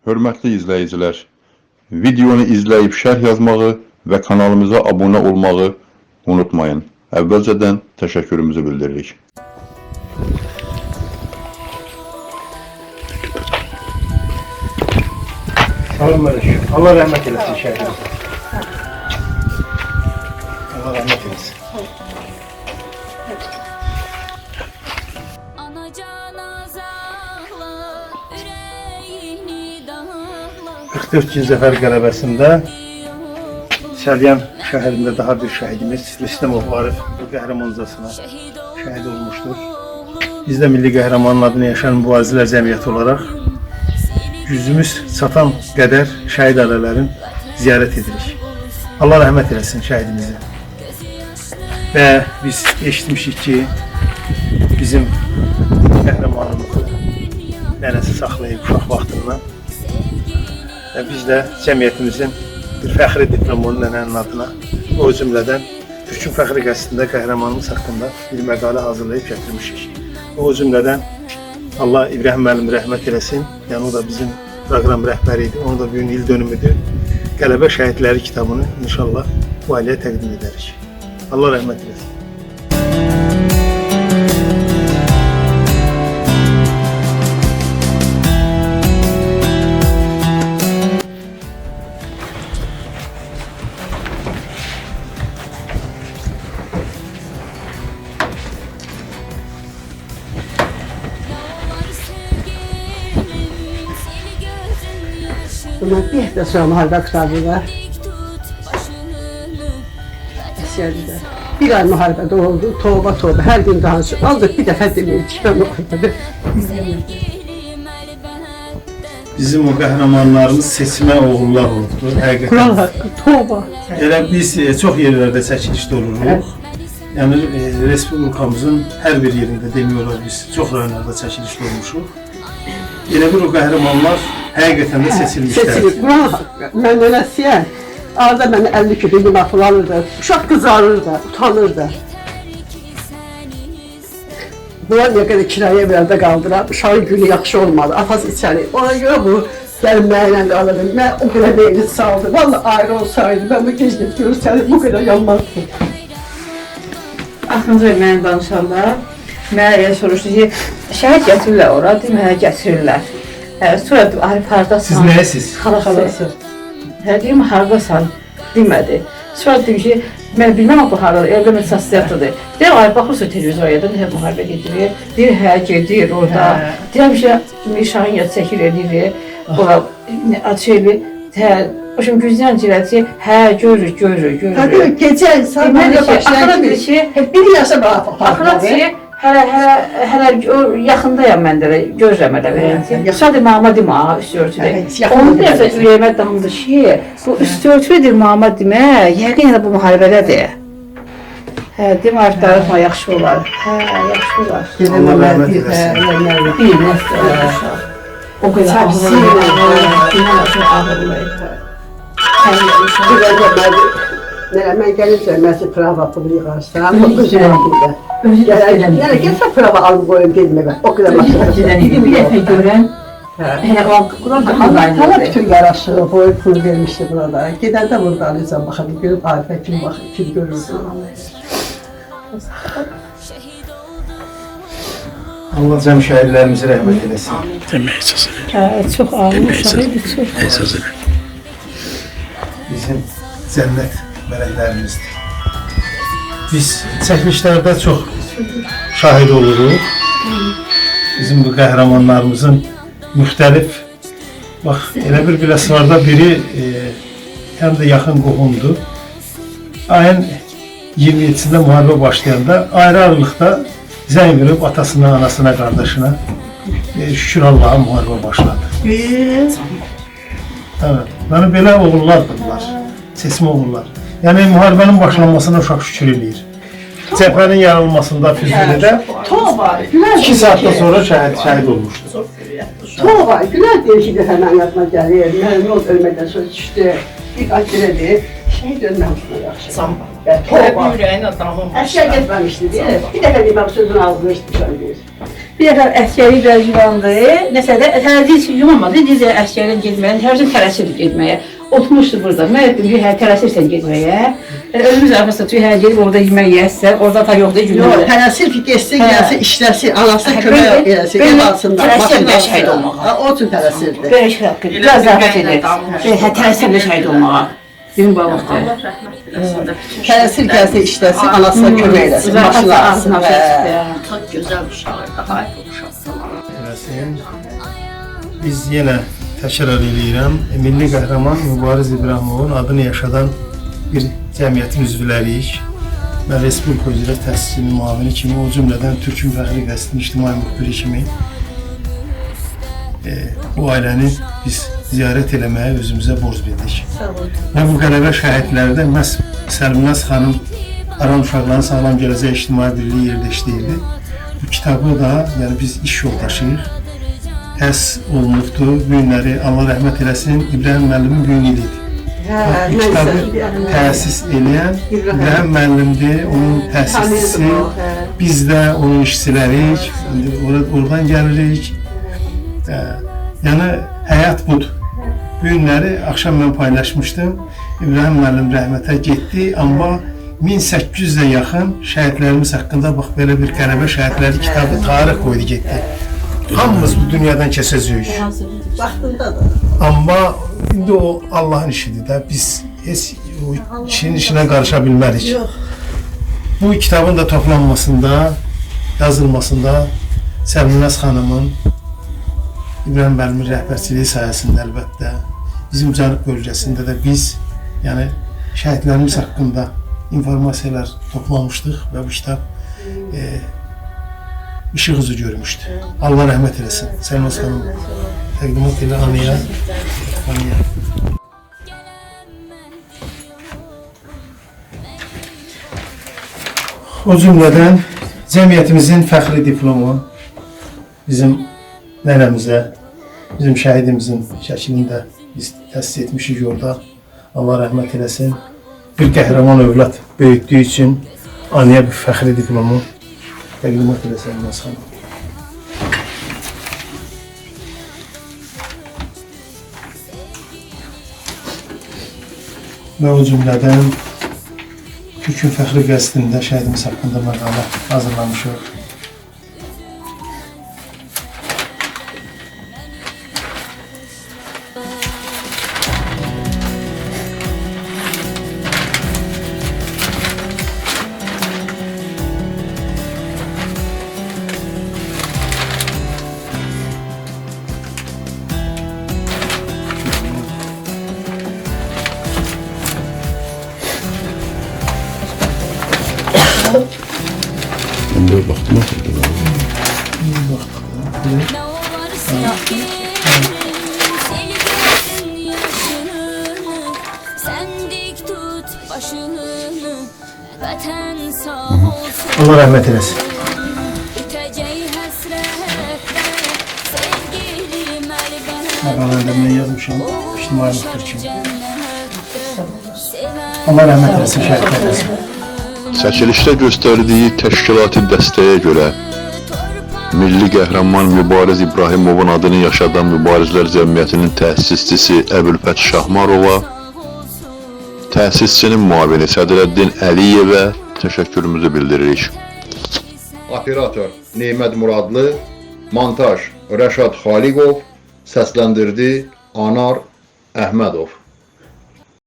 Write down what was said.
Hörmətli izləyicilər, videonu izləyib şərh yazmağı və kanalımıza abunə olmağı unutmayın. Əvvəlcədən təşəkkürümüzü bildiririk. Salam aleyküm. Allah rəhmət eləsin şəhidimizə. Allah rəhmət eləsin. 44 gün zəfər qələbəsində Səlyan şəhərində daha bir şəhidimiz Rüstəmov Arif bu qəhrəmancasına şəhid olmuşdur. Biz də milli qəhrəmanın adını yaşayan mübarizələr cəmiyyəti olaraq gücümüz çatan qədər şəhid ailələrin ziyarət edirik. Allah rəhmət eləsin şəhidimizi. Və biz eşitmişik ki, bizim qəhrəmanımızı nənəsi saxlayıb uşaq vaxtından. Və biz də cəmiyyətimizin bir fəxri diplomunun nənənin adına, o cümlədən Türkün fəxri qəzetində qəhrəmanımız haqqında bir məqalə hazırlayıb gətirmişik. O cümlədən Allah İbrahim müəllim rəhmət eləsin, yəni o da bizim proqram rəhbəri idi, onun da bir il dönümüdür. Qələbə şəhidləri kitabını inşallah bu ailəyə təqdim edərik. Allah rəhmət eləsin. Bunlar bir həftə sonra müharibə qurtardılar. Əsgərliklər. Bir ay müharibədə oldu, tövbə. Hər gün danışır. Ancaq bir dəfə deməyir ki, mən müharibədə. Bizim o qəhrəmanlarımız seçmə oğullar oldu. Quran haqqı, tövbə. Elə biz çox yerlərdə çəkilişdə oluruq. Yəni Respublikamızın hər bir yerində demək olar biz çox rayonlarda çəkilişdə olmuşuq. Elə bir o qəhrəmanlar həqiqətən də seçilmişlər. Seçilib, Quran haqqı. Mən nənəsiyəm. Arada məni 50 küpü bir mahvlanırdı. Uşaq qızarırdı, utanırdı. Bunlar nə qədər kirayə evlərdə qaldılar. Uşağın günü yaxşı olmadı. Atası içəri. Ona görə bu gəlib mənimlə qalırdı. Mən o qədər meyli saldı. Vallahi ayrı olsaydı, mən bu gecə görsəydim, bu qədər yanmazdı. Axırıncı mənə danışanda mənə soruşdu ki, şəhid gətirirlər ora, deməyə gətirirlər. Sonra Arif haradasan? Siz nəyəsiz? Xalası. Deyim, haradasan? Demədi. Sonra dedim ki, mən bilməm bu harada, evdə mesasiyyatlıdır. Deyir, Arif baxırsa televizoriyada, hə, müharibə gedirir. Deyir, hə, gedir orada. Deyirəm ki, Şahin yad çəkir edir, ora şeyli, hə, o şimdi güzdən cirəti, hə, görürük. Hə, gecə insan mənə başlayan kimi, bir yaşa bana baxardı. Hələ yaxındayam mən də, görürəm elə verəcəm. Sadəcə mama demə, üst örtüdə. Onun dəfə ürəyimə damdı ki, bu üst örtüdür mama demə, yəqin elə bu müharibədədir. Hə, demə Arif darıxma, yaxşı olar. Hə, yaxşı olar. Allah rəhmət eləsin. Bir nəsl olacaq. O qədər ağırlayıb. Mən gəlincə, mən prava pulu yığarsam, o üzrəmdə. Yəni, gəlsə prava alıb qoyub gedmək, o qədər masraf. Bir dəfə görən, hələ o Quran haqqında Hala bütün yaraşığı, boyu pul vermişdi burada. Gedəndə burada alacam, baxın, görüb Arifə kim baxır, kim görürdü. Allah cəm şəhidlərimizi rəhmət eləsin. Demək əsasını. çox ağır uşaq idi, çox. Əsasını. Bizim cənnət mələklərimizdir. Biz çəkilişlərdə çox şahid oluruq. Bizim bu qəhrəmanlarımızın müxtəlif, bax, elə bir biləsvarda biri həm də yaxın qohumdur. Ayın 27-sində müharibə başlayanda ayrı-ayrılıqda zəng verib atasına, anasına, qardaşına şükür Allah'a müharibə başladı. Evet. Yəni belə oğullardırlar, seçmə oğullar. Yəni müharibənin başlanmasına uşaq şükür eləyir. Cəbhənin yarılmasında Füzulidə 2 saatdan sonra şəhid olmuşdu. Tuğba, Gülər deyir ki, həmən yadıma gəlir, mənim yol ölmədən sonra düşdü. Bir acələdir, şəhid ölməmişsinə yaxşı. Tova. Ürəyinə damım. Əşya getməmişdi deyə. Bir dəfə deməm sözünü ağzına işitmişəm deyir. Bir dəfə əsgəri biraz yuvandı. Nəsə də təzyiz yumamadı. Necə əsgərin getməyə, hər gün tələsirdi getməyə. Oturmuşdu burada. Mən dedim ki, hə tələsirsən getməyə. Özümüz arxasında tüy hər gedib orada yemək yeyəsə, orada da yoxdur Yox, günlər. tələsir ki, geçsin, gəlsin, işləsin, anasına kömək eləsin, ev alsın da, maşın şəhid olmağa. O üçün tələsirdi. Belə şey haqqı. Biraz zəhmət edir. Hə tələsirdə şəhid olmağa. Bizim balıqdır. Tələsir gəlsin, işləsin, anasına kömək eləsin, maşın alsın. Çok güzel uşaqdır, harika uşaqdır. Eləsin. Biz yenə təkrar eləyirəm. Milli qəhrəman Mübariz İbrahimovun adını yaşadan bir cəmiyyətin üzvləriyik. Mən Respublika üzrə təsisinin müavini kimi, o cümlədən Türkün Fəxri Qəzetinin ictimai müxbiri kimi bu ailəni biz ziyarət eləməyə özümüzə borc bildik. Və bu qələbə şəhidlərdə məhz Səlminaz xanım Aran Uşaqların Sağlam Gələcək İctimai Birliyi yerləşdirildi. Bu kitabı da yəni biz iş yoldaşıyıq. Təsis olunubdur. Bu günləri Allah rəhmət eləsin İbrahim müəllimin bu günü idi. Bu kitabı təsis eləyən İbrahim müəllimdir, onun təsisçisi. Biz də onun işçiləriyik, oradan gəlirik. Yəni həyat budur. Bu günləri axşam mən paylaşmışdım. İbrahim müəllim rəhmətə getdi, amma 1800-ə yaxın şəhidlərimiz haqqında bax belə bir qələbə şəhidləri kitabı tarix qoydu getdi. Hamımız bu dünyadan keçəcəyik. Vaxtında da. Amma indi o Allahın işidir də. Biz heç o kişinin işinə qarışa bilmərik. Bu kitabın da toplanmasında, yazılmasında Səlminaz xanımın, İbrahim müəllimin rəhbərçiliyi sayəsində əlbəttə bizim Cənub bölgəsində də biz, yəni şəhidlərimiz haqqında informasiyalar toplamışdıq və bu kitab işıq üzü görmüşdü. Allah rəhmət eləsin. Səlminaz xanım təqdimat elə anıya. O cümlədən cəmiyyətimizin fəxri diplomu bizim nənəmizə, bizim şəhidimizin şəklində biz təsis etmişik orada. Allah rəhmət eləsin. Bir qəhrəman övlad böyütdüyü üçün anıya bir fəxri diplomu təqdimat eləsin Səlminaz xanım. Və o cümlədən Türkün Fəxri Qəzetində şəhidimiz haqqında məqalə hazırlamışıq. Ben de baktım Allah rəhmət eləsin. Məqaləndə mən yazmışam, ictimai müxbir kimi. Allah rəhmət eləsin, şəhidlər eləsin. Çəkilişdə göstərdiyi təşkilati dəstəyə görə Milli Qəhrəman Mübariz İbrahimovun adını yaşadan Mübarizlər Cəmiyyətinin təsisçisi Əbülfət Şahmarova, təsisçinin müavini Sədrəddin Əliyevə təşəkkürümüzü bildiririk. Operator Nemət Muradlı, montaj Rəşad Xaliqov, səsləndirdi Anar Əhmədov.